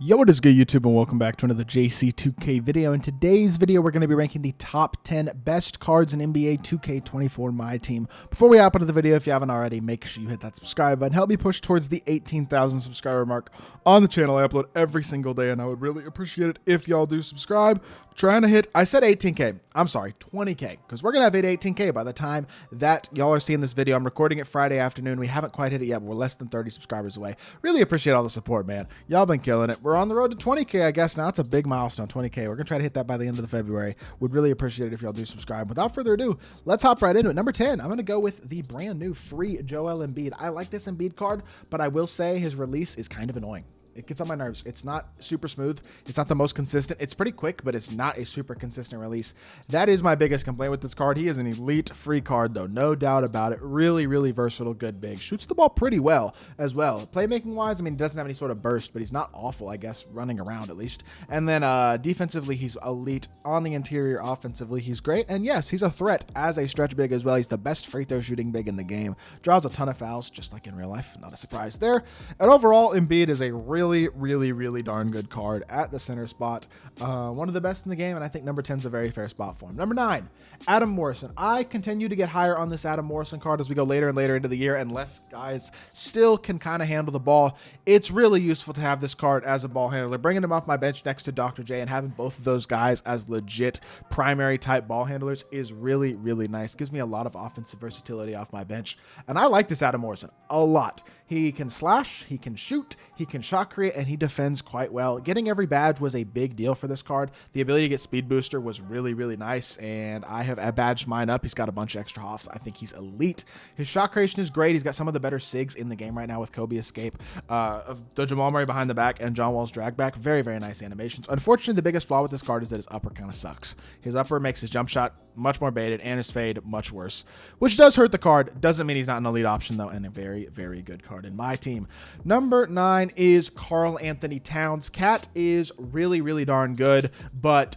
Yo, what is good, YouTube, and welcome back to another JC2K video. In today's video, we're going to be ranking the top 10 best cards in NBA 2K24 MyTEAM. Before we hop into the video, if you haven't already, make sure you hit that subscribe button. Help me push towards the 18,000 subscriber mark on the channel. I upload every single day, and I would really appreciate it if y'all do subscribe. Trying to hit, I said 18K. I'm sorry, 20K, because we're going to have 18K by the time that y'all are seeing this video. I'm recording it Friday afternoon. We haven't quite hit it yet, but we're less than 30 subscribers away. Really appreciate all the support, man. Y'all been killing it. We're on the road to 20K, I guess. Now it's a big milestone, 20K. We're going to try to hit that by the end of the February. Would really appreciate it if y'all do subscribe. Without further ado, let's hop right into it. Number 10, I'm going to go with the brand new free Joel Embiid. I like this Embiid card, but I will say his release is kind of annoying. It gets on my nerves. It's not super smooth. It's not the most consistent. It's pretty quick, but it's not a super consistent release. That is my biggest complaint with this card. He is an elite free card, though. No doubt about it. Really, really versatile, good big. Shoots the ball pretty well as well. Playmaking-wise, I mean, he doesn't have any sort of burst, but he's not awful, I guess, running around at least. And then defensively, he's elite. On the interior, offensively, he's great. And yes, he's a threat as a stretch big as well. He's the best free throw shooting big in the game. Draws a ton of fouls, just like in real life. Not a surprise there. And overall, Embiid is a really darn good card at the center spot. One of the best in the game, and I think number 10 is a very fair spot for him. Number 9, Adam Morrison. I continue to get higher on this Adam Morrison card as we go later and later into the year, and less guys still can kind of handle the ball. It's really useful to have this card as a ball handler. Bringing him off my bench next to Dr. J and having both of those guys as legit primary type ball handlers is really nice. Gives me a lot of offensive versatility off my bench, and I like this Adam Morrison a lot. He can slash, he can shoot, he can shot create, and he defends quite well. Getting every badge was a big deal for this card. The ability to get speed booster was really nice, and I have badged mine up. He's got a bunch of extra hoffs. I think he's elite. His shot creation is great. He's got some of the better SIGs in the game right now with Kobe escape, of the Jamal Murray behind the back and John Wall's drag back. Very nice animations. Unfortunately, the biggest flaw with this card is that his upper kind of sucks. His upper makes his jump shot much more baited and his fade much worse, which does hurt the card. Doesn't mean he's not an elite option, though, and a very good card in my team. Number 9 is Karl Anthony Towns. Cat is really darn good, but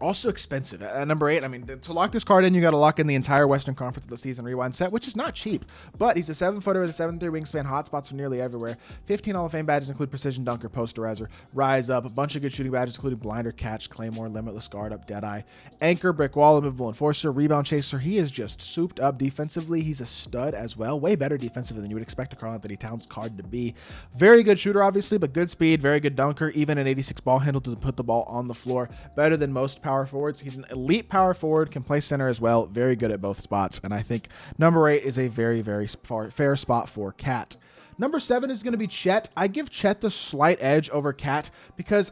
also expensive. At number 8, I mean, to lock this card in, you got to lock in the entire Western Conference of the Season Rewind set, which is not cheap, but he's a 7-footer with a 7'3" wingspan, hotspots from nearly everywhere. 15 Hall of Fame badges include Precision Dunker, Posterizer, Rise Up, a bunch of good shooting badges including Blinder, Catch, Claymore, Limitless Guard Up, Deadeye, Anchor, Brick Wall, Immovable Enforcer, Rebound Chaser. He is just souped up defensively. He's a stud as well. Way better defensively than you would expect a Karl Anthony Towns card to be. Very good shooter, obviously, but good speed, very good dunker, even an 86 ball handle to put the ball on the floor. Better than most power forwards. He's an elite power forward, can play center as well. Very good at both spots, and I think number 8 is a very fair spot for Cat. Number 7 is going to be Chet. I give Chet the slight edge over Cat because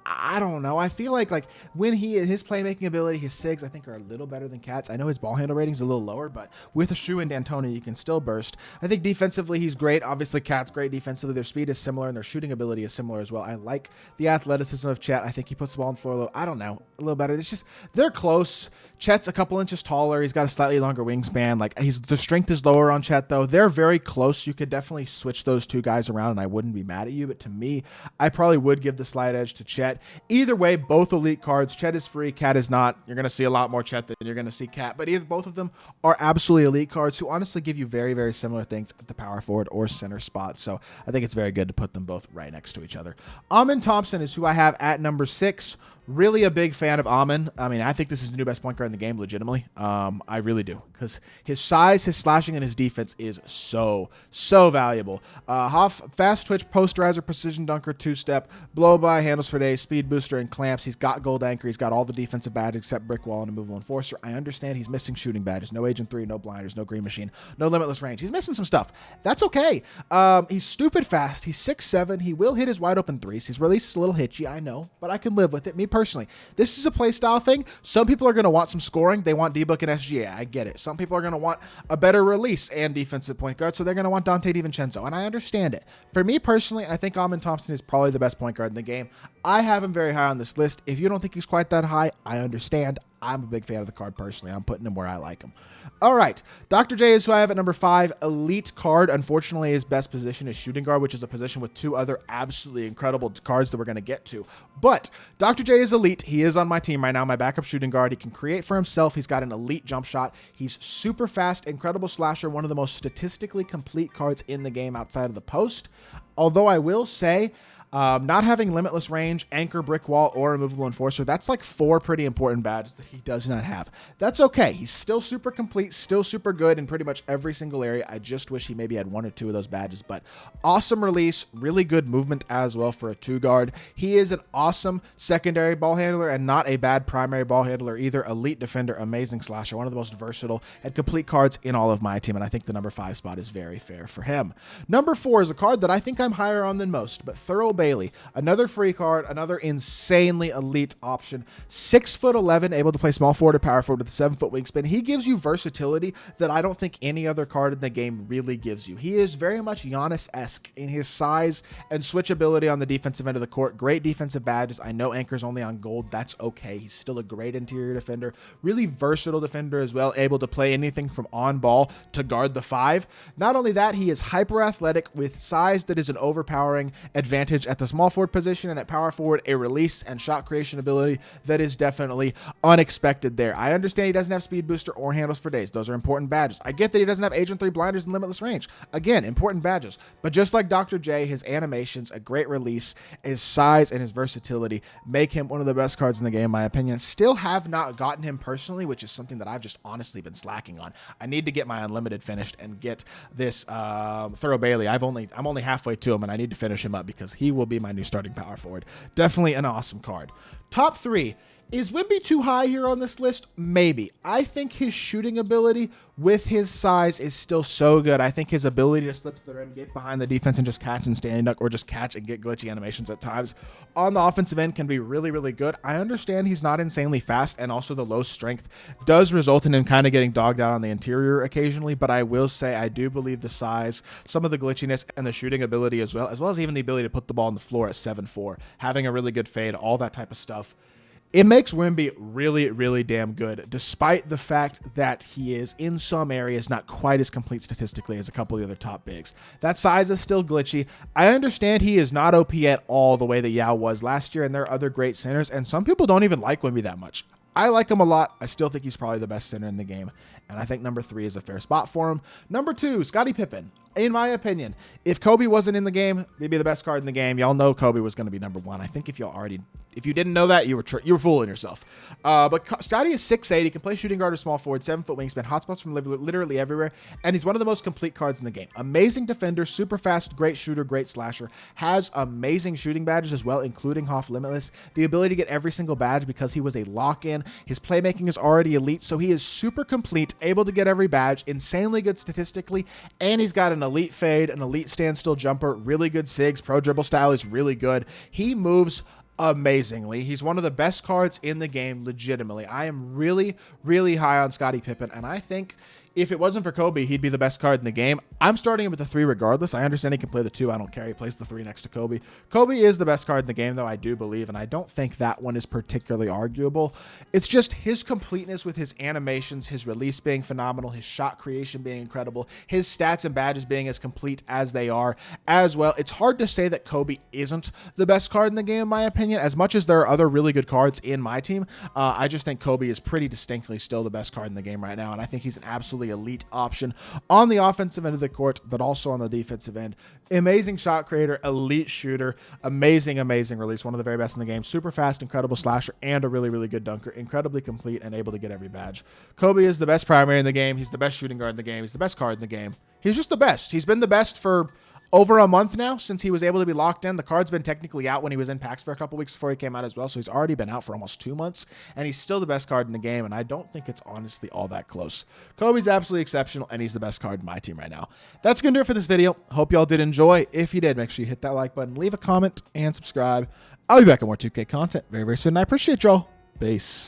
I don't know. I feel like when his playmaking ability, his SIGs, I think are a little better than Cat's. I know his ball handle rating is a little lower, but with a Shu and D'Antoni, you can still burst. I think defensively, he's great. Obviously, Cat's great defensively. Their speed is similar, and their shooting ability is similar as well. I like the athleticism of Chet. I think he puts the ball on the floor a little, I don't know, a little better. It's just, they're close. Chet's a couple inches taller. He's got a slightly longer wingspan. The strength is lower on Chet, though. They're very close. You could definitely switch those two guys around, and I wouldn't be mad at you. But to me, I probably would give the slight edge to Chet. Either way, both elite cards. Chet is free, Cat is not. You're going to see a lot more Chet than you're going to see Cat, but both of them are absolutely elite cards who honestly give you very similar things at the power forward or center spot. So I think it's very good to put them both right next to each other. Amin Thompson is who I have at number 6. Really a big fan of Amin. I mean, I think this is the new best point guard in the game, legitimately. I really do, because his size, his slashing, and his defense is so valuable. Fast twitch, posterizer, precision dunker, 2-step, blow by, handles for days, speed booster, and clamps. He's got gold anchor. He's got all the defensive badges except brick wall and immovable enforcer. I understand he's missing shooting badges. No Agent 3, no blinders, no green machine, no limitless range. He's missing some stuff. That's okay. He's stupid fast. He's 6'7". He will hit his wide open threes. His release is a little hitchy, I know, but I can live with it. Me personally, this is a play style thing. Some people are going to want some scoring. They want D-Book and SGA. I get it. Some people are going to want a better release and defensive point guard, so they're going to want Dante DiVincenzo, and I understand it. For me personally, I think Amin Thompson is probably the best point guard in the game. I have him very high on this list. If you don't think he's quite that high, I understand. I'm a big fan of the card personally. I'm putting him where I like him. All right. Dr. J is who I have at number 5. Elite card. Unfortunately, his best position is shooting guard, which is a position with 2 other absolutely incredible cards that we're going to get to. But Dr. J is elite. He is on my team right now, my backup shooting guard. He can create for himself. He's got an elite jump shot. He's super fast, incredible slasher, one of the most statistically complete cards in the game outside of the post. Although I will say, Not having limitless range, anchor, brick wall, or removable enforcer, that's like 4 pretty important badges that he does not have. That's okay. He's still super complete, still super good in pretty much every single area. I just wish he maybe had 1 or 2 of those badges, but awesome release, really good movement as well for a 2-guard. He is an awesome secondary ball handler and not a bad primary ball handler either. Elite defender, amazing slasher, one of the most versatile and complete cards in all of my team, and I think the number 5 spot is very fair for him. Number 4 is a card that I think I'm higher on than most, but Thurl Bailey, another free card, another insanely elite option. 6'11", able to play small forward or power forward with a 7-foot wingspan. He gives you versatility that I don't think any other card in the game really gives you. He is very much Giannis-esque in his size and switchability on the defensive end of the court. Great defensive badges. I know Anchor's only on gold. That's okay. He's still a great interior defender. Really versatile defender as well, able to play anything from on ball to guard the 5. Not only that, he is hyper athletic with size that is an overpowering advantage at the small forward position, and at power forward, a release and shot creation ability that is definitely unexpected there. I understand he doesn't have speed booster or handles for days. Those are important badges. I get that he doesn't have Agent 3 blinders and limitless range. Again, important badges. But just like Dr. J, his animations, a great release, his size, and his versatility make him one of the best cards in the game, in my opinion. Still have not gotten him personally, which is something that I've just honestly been slacking on. I need to get my unlimited finished and get this Thurl Bailey. I'm only halfway to him, and I need to finish him up because he will be my new starting power forward. Definitely an awesome card. Top 3. Is Wemby too high here on this list? Maybe. I think his shooting ability with his size is still so good. I think his ability to slip to the rim, get behind the defense, and just catch and standing duck, or just catch and get glitchy animations at times on the offensive end can be really, really good. I understand he's not insanely fast, and also the low strength does result in him kind of getting dogged out on the interior occasionally, but I will say I do believe the size, some of the glitchiness, and the shooting ability as well as even the ability to put the ball on the floor at 7'4", having a really good fade, all that type of stuff. It makes Wemby really, really damn good, despite the fact that he is, in some areas, not quite as complete statistically as a couple of the other top bigs. That size is still glitchy. I understand he is not OP at all the way that Yao was last year, and there are other great centers, and some people don't even like Wemby that much. I like him a lot. I still think he's probably the best center in the game, and I think number 3 is a fair spot for him. Number 2, Scottie Pippen. In my opinion, if Kobe wasn't in the game, he'd be the best card in the game. Y'all know Kobe was going to be number 1. I think if you didn't know that, you were fooling yourself. But Scottie is 6'8". He can play shooting guard or small forward, 7-foot wingspan, hotspots from literally everywhere, and he's one of the most complete cards in the game. Amazing defender, super fast, great shooter, great slasher. Has amazing shooting badges as well, including Hoff Limitless. The ability to get every single badge because he was a lock-in. His playmaking is already elite, so he is super complete, able to get every badge, insanely good statistically, and he's got an elite fade, an elite standstill jumper, really good sigs, pro dribble style is really good. He moves amazingly. He's one of the best cards in the game, legitimately. I am really, really high on Scottie Pippen, and I think if it wasn't for Kobe, he'd be the best card in the game. I'm starting him with the 3 regardless. I understand he can play the 2. I don't care. He plays the 3 next to Kobe. Kobe is the best card in the game, though, I do believe, and I don't think that one is particularly arguable. It's just his completeness with his animations, his release being phenomenal, his shot creation being incredible, his stats and badges being as complete as they are as well. It's hard to say that Kobe isn't the best card in the game, in my opinion, as much as there are other really good cards in my team. I just think Kobe is pretty distinctly still the best card in the game right now, and I think he's an absolutely elite option on the offensive end of the court, but also on the defensive end. Amazing shot creator, elite shooter, amazing release, one of the very best in the game, super fast, incredible slasher, and a really, really good dunker, incredibly complete and able to get every badge. Kobe is the best primary in the game. He's the best shooting guard in the game. He's the best card in the game. He's just the best. He's been the best for over a month now since he was able to be locked in. The card's been technically out when he was in packs for a couple weeks before he came out as well, so he's already been out for almost 2 months, and he's still the best card in the game, and I don't think it's honestly all that close. Kobe's absolutely exceptional, and he's the best card in my team right now. That's going to do it for this video. Hope y'all did enjoy. If you did, make sure you hit that like button, leave a comment, and subscribe. I'll be back with more 2K content very, very soon. I appreciate y'all. Peace.